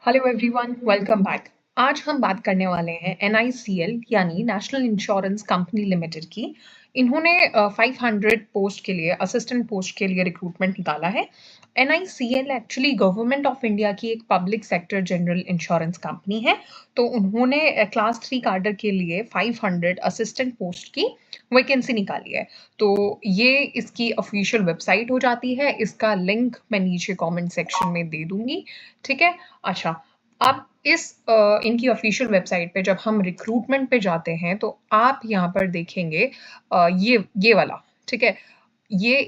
Hello everyone, welcome back. आज हम बात करने वाले हैं NICL यानी नेशनल इंश्योरेंस कंपनी लिमिटेड की। इन्होंने 500 पोस्ट के लिए, असिस्टेंट पोस्ट के लिए रिक्रूटमेंट निकाला है। NICL actually government of India की एक public sector general insurance company है। तो उन्होंने क्लास 3 कैडर के लिए 500 असिस्टेंट पोस्ट की वैकेंसी निकाली है। तो ये इसकी ऑफिशियल वेबसाइट हो जाती है। इसका लिंक मैं नीचे कमेंट सेक्शन में दे दूंगी। ठीक है। अच्छा, अब इनकी ऑफिशियल वेबसाइट पे जब हम रिक्रूटमेंट पे जाते हैं तो आप यहाँ पर देखेंगे ये वाला। ठीक है। ये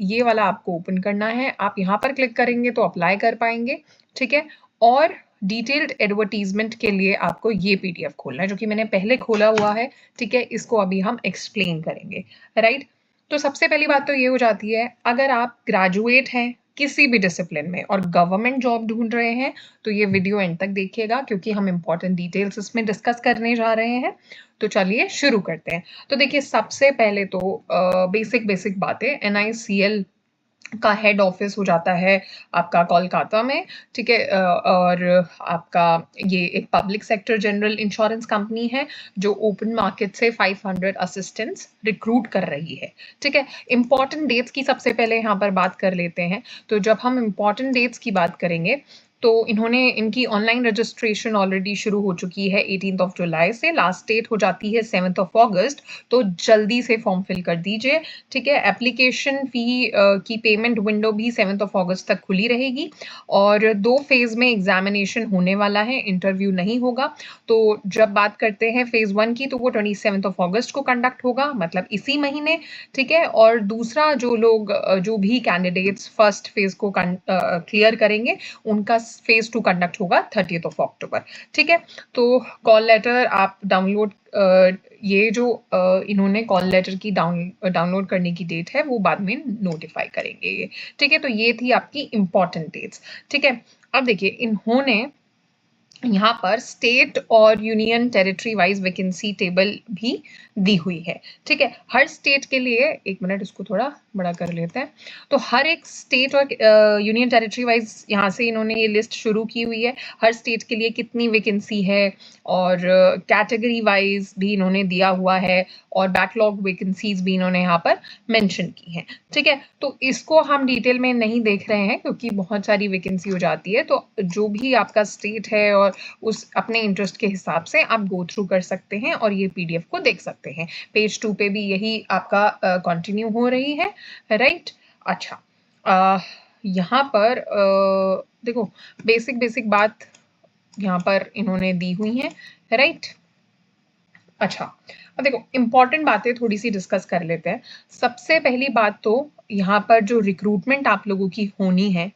ये वाला आपको ओपन करना है। आप यहाँ पर क्लिक करेंगे तो अप्लाई कर पाएंगे। ठीक है। और डिटेल्ड एडवर्टीजमेंट के लिए आपको ये PDF खोलना है, जो कि मैंने पहले खोला हुआ है। ठीक है। इसको अभी हम एक्सप्लेन करेंगे। राइट। तो सबसे पहली बात तो ये हो जाती है, अगर आप ग्रेजुएट हैं किसी भी डिसिप्लिन में और गवर्नमेंट जॉब ढूंढ रहे हैं तो ये वीडियो एंड तक देखिएगा, क्योंकि हम इंपॉर्टेंट डिटेल्स इसमें डिस्कस करने जा रहे हैं। तो चलिए शुरू करते हैं। तो देखिए, सबसे पहले तो बेसिक बेसिक बातें। NICL का हेड ऑफिस हो जाता है आपका कोलकाता में। ठीक है। और आपका ये एक public sector general insurance company है जो ओपन मार्केट से 500 असिस्टेंट्स रिक्रूट कर रही है। ठीक है। इंपॉर्टेंट डेट्स की सबसे पहले यहाँ पर बात कर लेते हैं। तो जब हम इंपॉर्टेंट डेट्स की बात करेंगे तो इनकी ऑनलाइन रजिस्ट्रेशन ऑलरेडी शुरू हो चुकी है 18 जुलाई से। लास्ट डेट हो जाती है 7 अगस्त। तो जल्दी से फॉर्म फिल कर दीजिए। ठीक है। एप्लीकेशन फी की पेमेंट विंडो भी 7 अगस्त तक खुली रहेगी। और 2 फेज में एग्जामिनेशन होने वाला है, इंटरव्यू नहीं होगा। तो जब बात करते हैं फेज 1 की, तो वो 27 अगस्त को कंडक्ट होगा, मतलब इसी महीने। ठीक है। और दूसरा, जो भी कैंडिडेट्स फर्स्ट फेज को क्लियर करेंगे, उनका फेज 2 कंडक्ट होगा 30 अक्टूबर। ठीक है। तो कॉल लेटर आप डाउनलोड, ये जो इन्होंने कॉल लेटर की डाउनलोड करने की डेट है वो बाद में नोटिफाई करेंगे ये। ठीक है। तो ये थी आपकी इंपॉर्टेंट डेट्स। ठीक है। अब देखिए, इन्होंने यहाँ पर स्टेट और union territory wise vacancy table भी दी हुई है। ठीक है। हर स्टेट के लिए, एक मिनट इसको थोड़ा बड़ा कर लेते हैं। तो हर एक स्टेट और यूनियन टेरिटरी वाइज यहाँ से इन्होंने ये लिस्ट शुरू की हुई है। हर स्टेट के लिए कितनी वैकेंसी है, और कैटेगरी वाइज भी इन्होंने दिया हुआ है, और बैकलॉग वैकेंसीज भी इन्होंने यहाँ पर मेंशन की हैं। ठीक है। तो इसको हम डिटेल में नहीं देख रहे हैं क्योंकि बहुत सारी वैकेंसी हो जाती है। तो जो भी आपका स्टेट है और उस अपने इंटरेस्ट के हिसाब से आप गो थ्रू कर सकते हैं और ये PDF को देख सकते हैं। पेज 2 पे भी यही आपका कंटिन्यू हो रही है। राइट। अच्छा, यहाँ पर देखो, बेसिक बेसिक बात यहाँ पर इन्होंने दी हुई है। राइट। अच्छा, अब देखो, इंपॉर्टेंट बातें थोड़ी सी डिस्कस कर लेते हैं। सबसे पहली बात तो, यहाँ पर जो रिक्रूटमेंट आप लोगों की होनी है,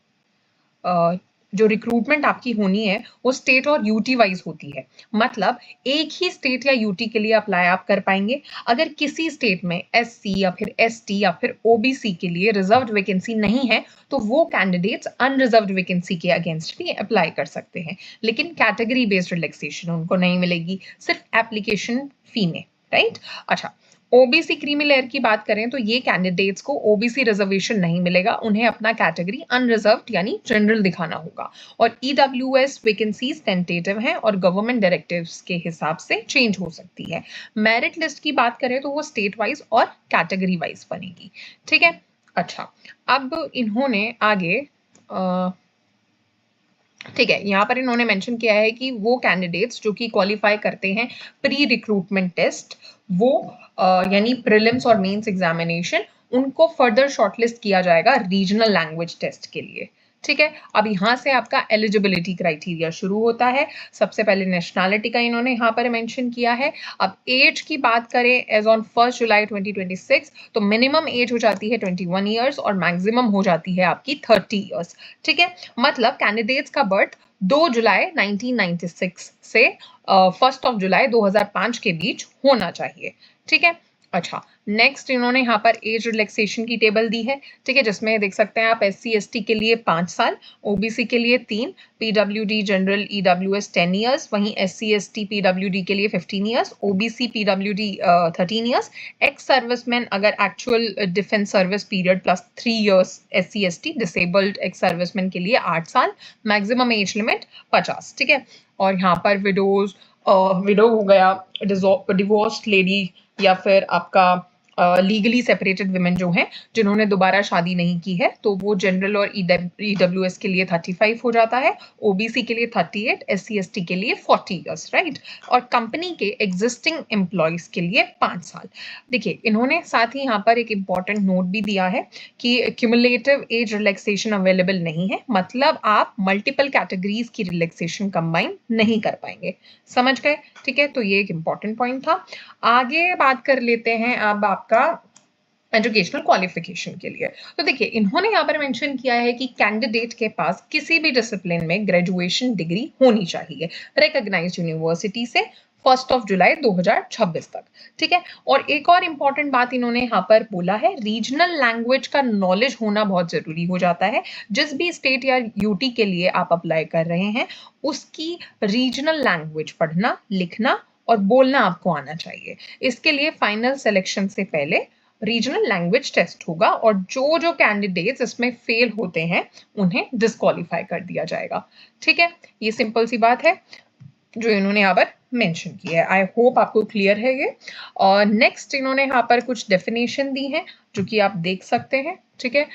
जो रिक्रूटमेंट आपकी होनी है वो स्टेट और यूटी वाइज होती है। मतलब एक ही स्टेट या यूटी के लिए अप्लाई आप कर पाएंगे। अगर किसी स्टेट में SC या फिर ST या फिर OBC के लिए रिजर्व्ड वैकेंसी नहीं है, तो वो कैंडिडेट्स अनरिजर्व्ड वैकेंसी के अगेंस्ट भी अप्लाई कर सकते हैं। लेकिन कैटेगरी बेस्ड रिलैक्सेशन उनको नहीं मिलेगी, सिर्फ एप्लीकेशन फी में। राइट। अच्छा, OBC क्रीमी लेयर की बात करें तो ये कैंडिडेट्स को OBC रिजर्वेशन नहीं मिलेगा, उन्हें अपना कैटेगरी अनरिजर्व्ड यानी जनरल दिखाना होगा। और EWS वैकेंसीज टेंटेटिव हैं और गवर्नमेंट डायरेक्टिव्स के हिसाब से चेंज हो सकती है। मेरिट लिस्ट की बात करें तो वो स्टेट वाइज और कैटेगरी वाइज बनेगी। ठीक है। अच्छा, अब इन्होंने आगे ठीक है, यहाँ पर इन्होंने मेंशन किया है कि वो कैंडिडेट्स जो कि क्वालिफाई करते हैं प्री रिक्रूटमेंट टेस्ट, वो यानी प्रीलिम्स और मेंस एग्जामिनेशन, उनको फर्दर शॉर्टलिस्ट किया जाएगा रीजनल लैंग्वेज टेस्ट के लिए। ठीक है। अब यहाँ से आपका एलिजिबिलिटी क्राइटेरिया शुरू होता है। सबसे पहले नेशनैलिटी का इन्होंने यहाँ पर मेंशन किया है। अब एज की बात करें, एज ऑन 1 जुलाई 2026, तो मिनिमम एज हो जाती है 21 ईयर्स और मैक्सिमम हो जाती है आपकी 30 ईयर्स। ठीक है। मतलब कैंडिडेट्स का बर्थ 2 जुलाई 1996 से 1 जुलाई 2005 के बीच होना चाहिए। ठीक है। अच्छा, नेक्स्ट इन्होंने यहाँ पर एज रिलैक्सेशन की टेबल दी है, ठीक है, जिसमें देख सकते हैं आप SC/ST के लिए 5 साल, OBC के लिए 3, PWD जनरल EWS 10 इयर्स, वहीं SC/ST PWD के लिए 15 years, OBC PWD 13 years, ex serviceman अगर actual defence service period plus 3 years SC/ST, disabled ex serviceman के लिए 8 साल, मैक्सिमम एज लिमिट 50, ठीक है। और यहाँ पर विडो हो गया, डिवोर्स्ड लेडी या फिर आपका लीगली सेपरेटेड वुमेन जो हैं जिन्होंने दोबारा शादी नहीं की है, तो वो जनरल और EWS के लिए 35 हो जाता है, OBC के लिए 38, SC/ST के लिए 40 इयर्स, राइट। और कंपनी के एग्जिस्टिंग एम्प्लॉयज के लिए 5 साल। देखिए, इन्होंने साथ ही यहाँ पर एक इंपॉर्टेंट नोट भी दिया है कि क्यूमुलेटिव एज रिलैक्सेशन अवेलेबल नहीं है, मतलब आप मल्टीपल कैटेगरीज की रिलैक्सेशन कंबाइन नहीं कर पाएंगे। समझ गए? ठीक है, तो ये एक इंपॉर्टेंट पॉइंट था। आगे बात कर लेते हैं अब आपका एजुकेशनल क्वालिफिकेशन के लिए। तो देखिए, इन्होंने यहाँ पर मेंशन किया है कि कैंडिडेट के पास किसी भी डिसिप्लिन में ग्रेजुएशन डिग्री होनी चाहिए रिकॉग्नाइज्ड यूनिवर्सिटी से 1 जुलाई 2026 तक, ठीक है। और एक और इंपॉर्टेंट बात इन्होंने यहाँ पर बोला है, रीजनल लैंग्वेज का नॉलेज होना बहुत जरूरी हो जाता है। जिस भी स्टेट या यूटी के लिए आप अप्लाई कर रहे हैं, उसकी रीजनल लैंग्वेज पढ़ना, लिखना और बोलना आपको आना चाहिए। इसके लिए फाइनल सिलेक्शन से पहले रीजनल लैंग्वेज टेस्ट होगा और जो जो कैंडिडेट्स इसमें फेल होते हैं उन्हें डिस्क्वालीफाई कर दिया जाएगा, ठीक है। ये सिंपल सी बात है जो इन्होंने यहाँ पर मेंशन की है। आई होप आपको क्लियर है ये। और नेक्स्ट इन्होंने यहाँ पर कुछ डेफिनेशन दी है जो कि आप देख सकते हैं, ठीक है।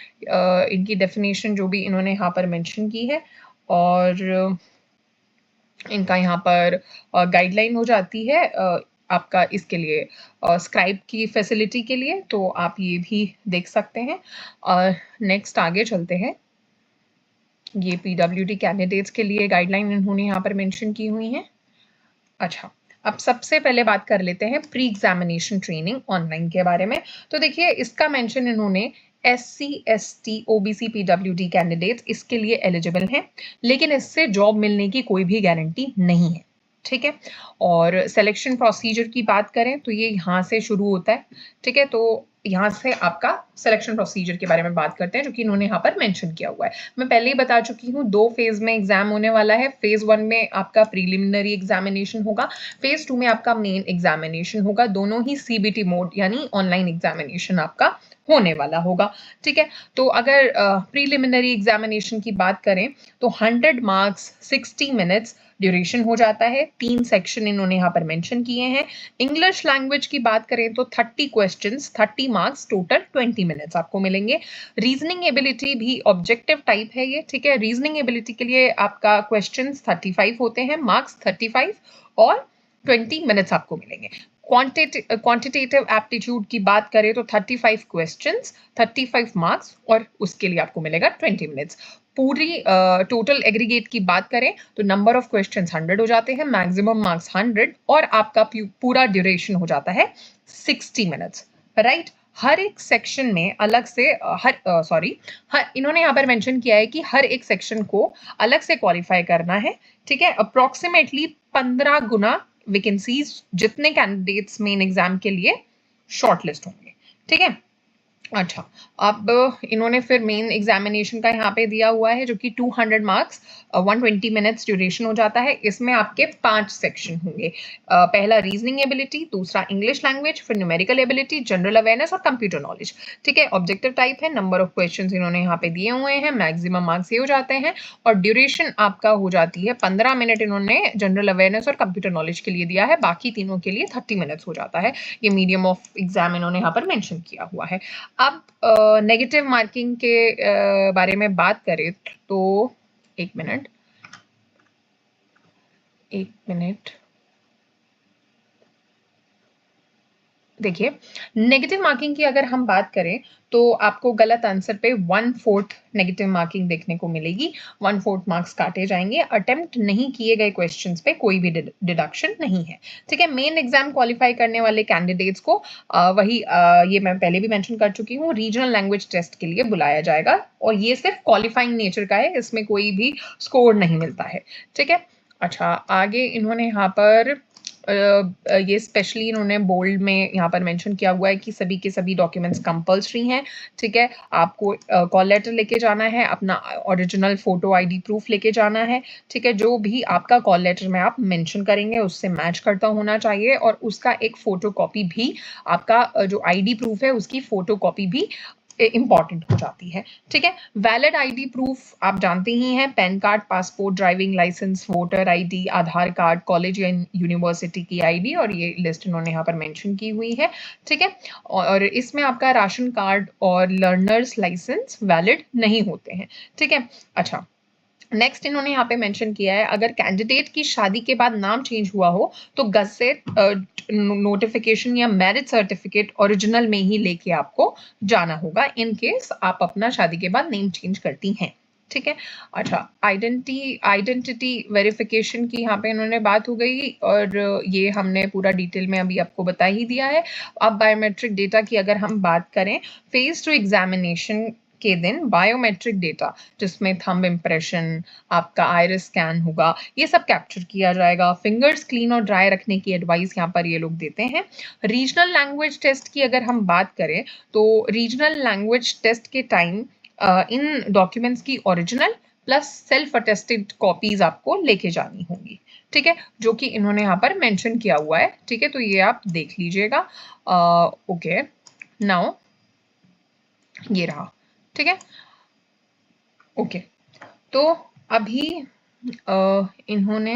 इनकी डेफिनेशन जो भी इन्होंने यहाँ पर मेंशन की है, और इनका यहाँ पर गाइडलाइन हो जाती है आपका इसके लिए स्क्राइब की फैसिलिटी के लिए, तो आप ये भी देख सकते हैं। और नेक्स्ट आगे चलते हैं। ये PWD कैंडिडेट्स के लिए गाइडलाइन इन्होंने यहाँ पर मेंशन की हुई है। अच्छा, अब सबसे पहले बात कर लेते हैं प्री एग्जामिनेशन ट्रेनिंग ऑनलाइन के बारे में। तो देखिए, इसका मेंशन इन्होंने SC/ST OBC PWD कैंडिडेट्स इसके लिए एलिजिबल हैं, लेकिन इससे जॉब मिलने की कोई भी गारंटी नहीं है, ठीक है। और सिलेक्शन प्रोसीजर की बात करें तो ये यहाँ से शुरू होता है, ठीक है। तो यहाँ से आपका सिलेक्शन प्रोसीजर के बारे में बात करते हैं जो कि इन्होंने यहाँ पर मेंशन किया हुआ है। मैं पहले ही बता चुकी हूँ, 2 फेज में एग्जाम होने वाला है। फेज 1 में आपका प्रीलिमिनरी एग्जामिनेशन होगा, फेज 2 में आपका मेन एग्जामिनेशन होगा। दोनों ही CBT मोड यानी ऑनलाइन एग्जामिनेशन आपका होने वाला होगा, ठीक है। तो अगर प्रीलिमिनरी एग्जामिनेशन की बात करें तो 100 मार्क्स 60 मिनट्स ड्यूरेशन हो जाता है। 3 सेक्शन इन्होंने यहाँ पर मेंशन किए हैं। इंग्लिश लैंग्वेज की बात करें तो 30 क्वेश्चंस 30 मार्क्स टोटल 20 मिनट्स आपको मिलेंगे। रीजनिंग एबिलिटी भी ऑब्जेक्टिव टाइप है ये, ठीक है। रीजनिंग एबिलिटी के लिए आपका क्वेश्चंस 35 होते हैं, मार्क्स 35 और 20 मिनट्स आपको मिलेंगे। क्वांटिटेटिव एप्टीट्यूड की बात करें तो 35 क्वेश्चंस 35 मार्क्स और उसके लिए आपको मिलेगा 20 मिनट्स। पूरी टोटल एग्रीगेट की बात करें तो नंबर ऑफ क्वेश्चंस 100 हो जाते हैं, मैक्सिमम मार्क्स 100 और आपका पूरा ड्यूरेशन हो जाता है 60 मिनट्स, राइट। हर एक सेक्शन में अलग से इन्होंने यहाँ पर मेंशन किया है कि हर एक सेक्शन को अलग से क्वालिफाई करना है, ठीक है। अप्रोक्सीमेटली 15 गुना वैकेंसीज जितने कैंडिडेट्स मेन एग्जाम के लिए शॉर्टलिस्ट होंगे, ठीक है। अच्छा, अब इन्होंने फिर मेन एग्जामिनेशन का यहाँ पे दिया हुआ है जो कि 200 मार्क्स 120 मिनट्स ड्यूरेशन हो जाता है। इसमें आपके 5 सेक्शन होंगे। पहला रीजनिंग एबिलिटी, दूसरा इंग्लिश लैंग्वेज, फिर न्यूमेरिकल एबिलिटी, जनरल अवेयरनेस और कंप्यूटर नॉलेज, ठीक है। ऑब्जेक्टिव टाइप है, नंबर ऑफ क्वेश्चन इन्होंने यहाँ पे दिए हुए हैं, मैक्सिमम मार्क्स ये हो जाते हैं और ड्यूरेशन आपका हो जाती है 15 मिनट इन्होंने जनरल अवेयरनेस और कंप्यूटर नॉलेज के लिए दिया है, बाकी तीनों के लिए 30 मिनट्स हो जाता है। ये मीडियम ऑफ एग्जाम इन्होंने यहाँ पर मेंशन किया हुआ है। अब नेगेटिव मार्किंग के बारे में बात करें तो एक मिनट देखिए, नेगेटिव मार्किंग की अगर हम बात करें तो आपको गलत आंसर पे 1/4 नेगेटिव मार्किंग देखने को मिलेगी। 1/4 मार्क्स काटे जाएंगे। अटेम्प्ट नहीं किए गए क्वेश्चंस पे कोई भी डिडक्शन नहीं है, ठीक है। मेन एग्जाम क्वालिफाई करने वाले कैंडिडेट्स को ये मैं पहले भी मेंशन कर चुकी हूँ, रीजनल लैंग्वेज टेस्ट के लिए बुलाया जाएगा और ये सिर्फ क्वालिफाइंग नेचर का है, इसमें कोई भी स्कोर नहीं मिलता है, ठीक है। अच्छा, आगे इन्होंने यहाँ पर ये स्पेशली इन्होंने बोल्ड में यहाँ पर मेंशन किया हुआ है कि सभी के सभी डॉक्यूमेंट्स कंपल्सरी हैं, ठीक है। आपको कॉल लेटर लेके जाना है, अपना ओरिजिनल फोटो आईडी प्रूफ लेके जाना है, ठीक है। जो भी आपका कॉल लेटर में आप मेंशन करेंगे उससे मैच करता होना चाहिए, और उसका एक फोटो कॉपी भी, आपका जो आईडी प्रूफ है उसकी फोटो कॉपी भी इंपॉर्टेंट हो जाती है, ठीक है। वैलिड आईडी प्रूफ आप जानते ही हैं, PAN card, passport, driving licence, voter ID, Aadhaar card, college या यूनिवर्सिटी की आईडी, और ये लिस्ट इन्होंने यहाँ पर मेंशन की हुई है, ठीक है। और इसमें आपका राशन कार्ड और लर्नर्स लाइसेंस वैलिड नहीं होते हैं, ठीक है। अच्छा, नेक्स्ट इन्होंने यहाँ पे मेंशन किया है, अगर कैंडिडेट की शादी के बाद नाम चेंज हुआ हो तो गज़ेट नोटिफिकेशन या मैरिज सर्टिफिकेट ओरिजिनल में ही लेके आपको जाना होगा, इन केस आप अपना शादी के बाद नेम चेंज करती हैं, ठीक है। अच्छा, आइडेंटिटी वेरिफिकेशन की यहाँ पे इन्होंने बात हो गई, और ये हमने पूरा डिटेल में अभी आपको बता ही दिया है। अब बायोमेट्रिक डेटा की अगर हम बात करें, फेज टू एग्जामिनेशन के दिन बायोमेट्रिक डेटा, जिसमें थंब इम्प्रेशन, आपका आइरिस स्कैन होगा, ये सब कैप्चर किया जाएगा। फिंगर्स क्लीन और ड्राई रखने की एडवाइस यहाँ पर ये लोग देते हैं। रीजनल लैंग्वेज टेस्ट की अगर हम बात करें तो रीजनल लैंग्वेज टेस्ट के टाइम इन डॉक्यूमेंट्स की original plus self attested copies आपको लेके जानी होंगी, ठीक है, जो कि इन्होंने यहाँ पर मेंशन किया हुआ है, ठीक है। तो ये आप देख लीजिएगा। ओके, नाउ ये रहा, ठीक है। ओके, तो अभी इन्होंने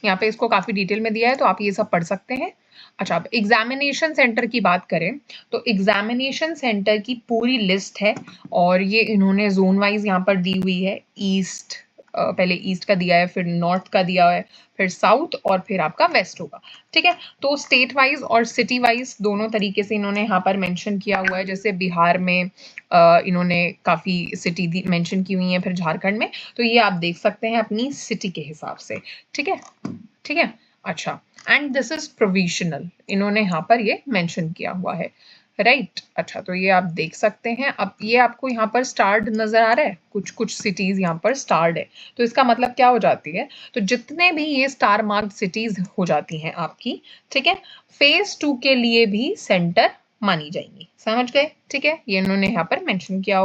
यहाँ पे इसको काफ़ी डिटेल में दिया है, तो आप ये सब पढ़ सकते हैं। अच्छा, अब एग्जामिनेशन सेंटर की बात करें तो एग्जामिनेशन सेंटर की पूरी लिस्ट है, और ये इन्होंने जोन वाइज यहाँ पर दी हुई है। ईस्ट, पहले ईस्ट का दिया है, फिर नॉर्थ का दिया है, फिर साउथ, और फिर आपका वेस्ट होगा, ठीक है। तो स्टेट वाइज और सिटी वाइज दोनों तरीके से इन्होंने यहाँ पर मेंशन किया हुआ है। जैसे बिहार में इन्होंने काफ़ी सिटी मेंशन की हुई है, फिर झारखंड में, तो ये आप देख सकते हैं अपनी सिटी के हिसाब से, ठीक है, ठीक है। अच्छा, एंड दिस इज प्रोविजनल, इन्होंने यहाँ पर ये मेंशन किया हुआ है, राइट। अच्छा, तो ये आप देख सकते हैं। अब ये आपको यहाँ पर स्टार्ड नजर आ रहा है, कुछ कुछ सिटीज यहाँ पर स्टार्ड है, तो इसका मतलब क्या हो जाती है, तो जितने भी ये स्टार मार्क्ड सिटीज हो जाती हैं आपकी, ठीक है, फेज 2 के लिए भी सेंटर मानी जाएंगी, समझ गए, ठीक है। ये इन्होंने यहाँ पर मेंशन किया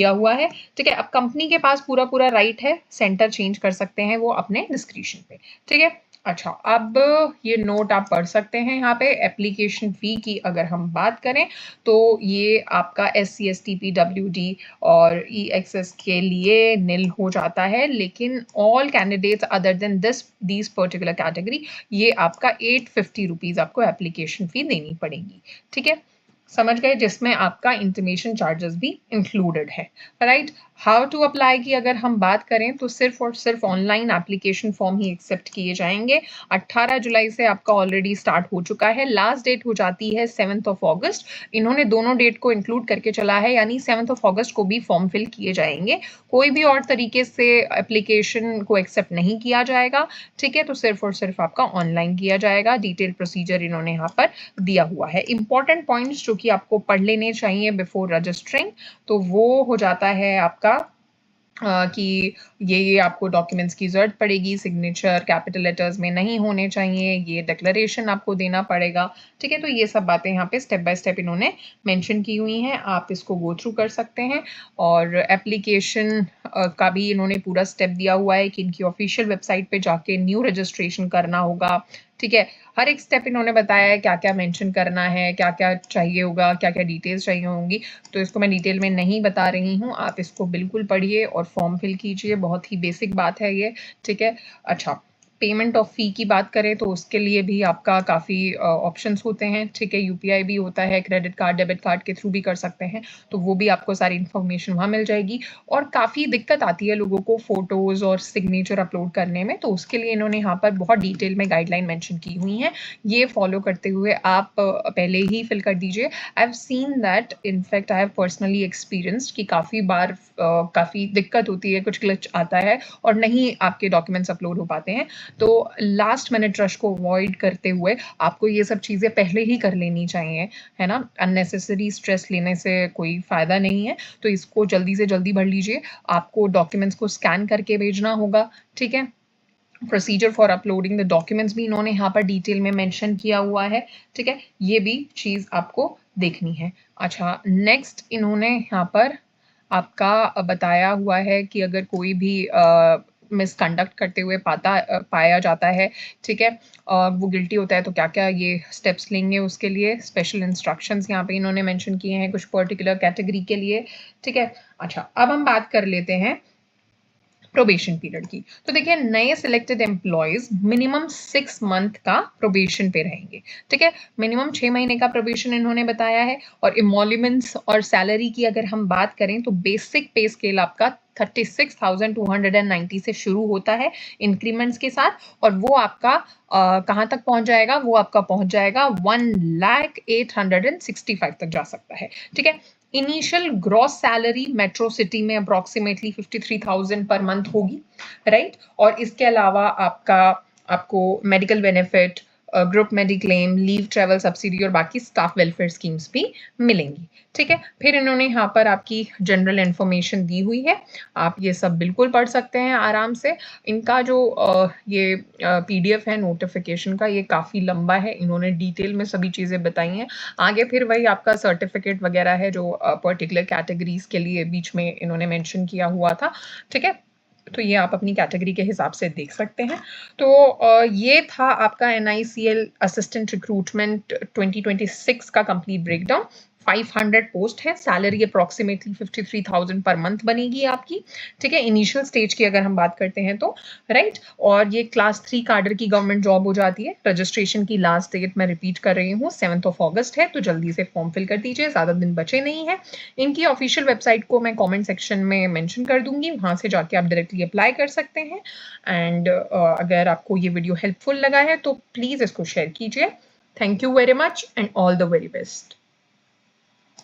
हुआ है, ठीक है। अब कंपनी के पास पूरा पूरा राइट है, सेंटर चेंज कर सकते हैं वो अपने डिस्क्रिप्शन पे, ठीक है। अच्छा, अब ये नोट आप पढ़ सकते हैं यहाँ पे। एप्लीकेशन फी की अगर हम बात करें तो ये आपका SC ST PWD और EXS के लिए निल हो जाता है, लेकिन all candidates other than this particular category, ये आपका 850 रुपीज आपको एप्लीकेशन फी देनी पड़ेगी, ठीक है, समझ गए, जिसमें आपका इंटीमेशन चार्जेस भी इंक्लूडेड है, राइट। हाउ टू अप्लाई की अगर हम बात करें तो सिर्फ और सिर्फ ऑनलाइन एप्लीकेशन फॉर्म ही एक्सेप्ट किए जाएंगे। 18 जुलाई से आपका ऑलरेडी स्टार्ट हो चुका है, लास्ट डेट हो जाती है 7 अगस्त। इन्होंने दोनों डेट को इंक्लूड करके चला है, यानी 7 अगस्त को भी फॉर्म फिल किए जाएंगे। कोई भी और तरीके से एप्लीकेशन को एक्सेप्ट नहीं किया जाएगा, ठीक है, तो सिर्फ और सिर्फ आपका ऑनलाइन किया जाएगा। डिटेल प्रोसीजर इन्होंने यहाँ पर दिया हुआ है। इंपॉर्टेंट पॉइंट्स जो कि आपको पढ़ लेने चाहिए बिफोर रजिस्टरिंग, तो वो हो जाता है आपका कि ये आपको डॉक्यूमेंट्स की ज़रूरत पड़ेगी, सिग्नेचर कैपिटल लेटर्स में नहीं होने चाहिए, ये डिक्लेरेशन आपको देना पड़ेगा, ठीक है। तो ये सब बातें यहाँ पे स्टेप बाय स्टेप इन्होंने मेंशन की हुई हैं, आप इसको गो थ्रू कर सकते हैं। और एप्लीकेशन का भी इन्होंने पूरा स्टेप दिया हुआ है कि इनकी ऑफिशियल वेबसाइट पे जाके न्यू रजिस्ट्रेशन करना होगा, ठीक है। हर एक स्टेप इन्होंने बताया है क्या क्या मेंशन करना है, क्या क्या चाहिए होगा, क्या क्या डिटेल्स चाहिए होंगी, तो इसको मैं डिटेल में नहीं बता रही हूँ, आप इसको बिल्कुल पढ़िए और फॉर्म फिल कीजिए, बहुत ही बेसिक बात है ये, ठीक है। अच्छा, पेमेंट ऑफ फ़ी की बात करें तो उसके लिए भी आपका काफ़ी ऑप्शंस होते हैं, ठीक है। यूपीआई भी होता है, क्रेडिट कार्ड, डेबिट कार्ड के थ्रू भी कर सकते हैं, तो वो भी आपको सारी इन्फॉर्मेशन वहाँ मिल जाएगी। और काफ़ी दिक्कत आती है लोगों को फ़ोटोज़ और सिग्नेचर अपलोड करने में, तो उसके लिए इन्होंने यहाँ पर बहुत डिटेल में गाइडलाइन मेंशन की हुई हैं, ये फॉलो करते हुए आप पहले ही फिल कर दीजिए। I have seen that, in fact I have personally experienced कि काफ़ी बार काफ़ी दिक्कत होती है, कुछ ग्लिच आता है और नहीं आपके डॉक्यूमेंट्स अपलोड हो पाते हैं, तो लास्ट मिनट रश को अवॉइड करते हुए आपको ये सब चीज़ें पहले ही कर लेनी चाहिए, है ना। अननेसेसरी स्ट्रेस लेने से कोई फ़ायदा नहीं है, तो इसको जल्दी से जल्दी भर लीजिए। आपको डॉक्यूमेंट्स को स्कैन करके भेजना होगा, ठीक है। Procedure for uploading the documents भी इन्होंने यहाँ पर डिटेल में मेंशन किया हुआ है, ठीक है, ये भी चीज़ आपको देखनी है। अच्छा, नेक्स्ट इन्होंने यहाँ पर आपका बताया हुआ है कि अगर कोई भी मिसकंडक्ट करते हुए पाया जाता है, ठीक है, वो गिल्टी होता है तो क्या-क्या ये स्टेप्स लेंगे उसके लिए स्पेशल इंस्ट्रक्शंस यहाँ पे इन्होंने मेंशन किए हैं कुछ पर्टिकुलर कैटेगरी के लिए, ठीक है। अच्छा, अब हम बात कर लेते हैं प्रोबेशन पीरियड की। तो देखिए, नए सिलेक्टेड एम्प्लॉयज मिनिमम 6 मंथ का प्रोबेशन पे रहेंगे, ठीक है, मिनिमम 6 महीने का प्रोबेशन इन्होंने बताया है। और इमोल्यूमेंट्स और सैलरी की अगर हम बात करें तो बेसिक पे स्केल आपका 36,290 से शुरू होता है इंक्रीमेंट्स के साथ, और वो आपका कहाँ तक पहुंच जाएगा, वो आपका पहुंच जाएगा 1,0865 तक जा सकता है, ठीक है। Initial gross salary metro city में अप्रोक्सीमेटली 53,000 पर मंथ होगी, राइट। और इसके अलावा आपको medical benefit, group mediclaim, leave, travel subsidy और बाकी स्टाफ वेलफेयर स्कीम्स भी मिलेंगी, ठीक है। फिर इन्होंने यहाँ पर आपकी जनरल इन्फॉर्मेशन दी हुई है, आप ये सब बिल्कुल पढ़ सकते हैं आराम से। इनका जो ये पीडीएफ है नोटिफिकेशन का, ये काफ़ी लंबा है, इन्होंने डिटेल में सभी चीज़ें बताई हैं। आगे फिर वही आपका सर्टिफिकेट वगैरह है जो पर्टिकुलर कैटेगरीज के लिए बीच में इन्होंने मेंशन किया हुआ था, ठीक है। तो ये आप अपनी कैटेगरी के हिसाब से देख सकते हैं। तो ये था आपका NICL असिस्टेंट रिक्रूटमेंट 2026 का कंप्लीट ब्रेकडाउन। 500 पोस्ट है, सैलरी अप्रोक्सीमेटली 53,000 पर मंथ बनेगी आपकी, ठीक है, इनिशियल स्टेज की अगर हम बात करते हैं तो, राइट। और ये क्लास 3 कार्डर की गवर्नमेंट जॉब हो जाती है। रजिस्ट्रेशन की लास्ट डेट मैं रिपीट कर रही हूँ 7 अगस्त है, तो जल्दी से फॉर्म फिल कर दीजिए, ज़्यादा दिन बचे नहीं है। इनकी ऑफिशियल वेबसाइट को मैं कॉमेंट सेक्शन में मेंशन कर दूंगी, वहाँ से जाके आप डायरेक्टली अप्लाई कर सकते हैं। एंड अगर आपको ये वीडियो हेल्पफुल लगा है तो प्लीज़ इसको शेयर कीजिए। Thank you very much and all the very best.